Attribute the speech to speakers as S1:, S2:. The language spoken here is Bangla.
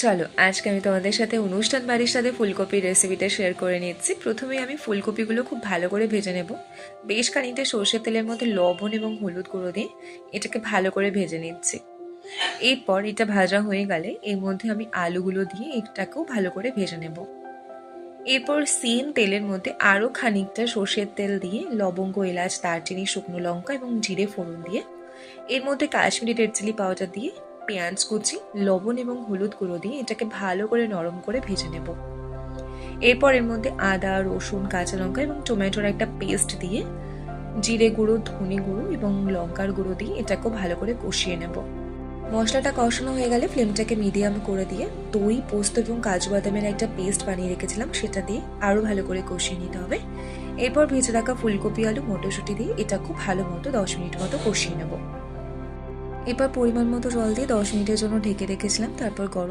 S1: চলো আজকে আমি তোমাদের সাথে অনুষ্ঠান বাড়ির সাথে ফুলকপির রেসিপিটা শেয়ার করে নিচ্ছি। প্রথমে আমি ফুলকপিগুলো খুব ভালো করে ভেজে নেব। বেশ খানিকটা সর্ষের তেলের মধ্যে লবণ এবং হলুদ গুঁড়ো দিয়ে এটাকে ভালো করে ভেজে নিচ্ছি। এরপর এটা ভাজা হয়ে গেলে এর মধ্যে আমি আলুগুলো দিয়ে এটাকেও ভালো করে ভেজে নেব। এরপর সেম তেলের মধ্যে আরও খানিকটা সর্ষের তেল দিয়ে লবঙ্গ, এলাচ, দারচিনি, শুকনো লঙ্কা এবং জিরে ফোড়ন দিয়ে এর মধ্যে কাশ্মীরি রেড চিলি পাউডার দিয়ে পেঁয়াজ কুচি, লবণ এবং হলুদ গুঁড়ো দিয়ে এটাকে ভালো করে নরম করে ভেজে নেব। এরপর এর মধ্যে আদা, রসুন, কাঁচা লঙ্কা এবং টমেটোর একটা পেস্ট দিয়ে জিরে গুঁড়ো, ধনে গুঁড়ো এবং লঙ্কার গুঁড়ো দিয়ে এটাকেও ভালো করে কষিয়ে নেব। মশলাটা কষানো হয়ে গেলে ফ্লেমটাকে মিডিয়াম করে দিয়ে দই, পোস্ত এবং কাজু বাদামের একটা পেস্ট বানিয়ে রেখেছিলাম সেটা দিয়ে আরও ভালো করে কষিয়ে নিতে হবে। এরপর ভেজে রাখা ফুলকপি, আলু, মটরশুঁটি দিয়ে এটা খুব ভালো মতো 10 মিনিট মতো কষিয়ে নেব। এরপর পরিমাণ মতো জল দিয়ে 10 মিনিটের জন্য ঢেকে রেখেছিলাম। তারপর গরম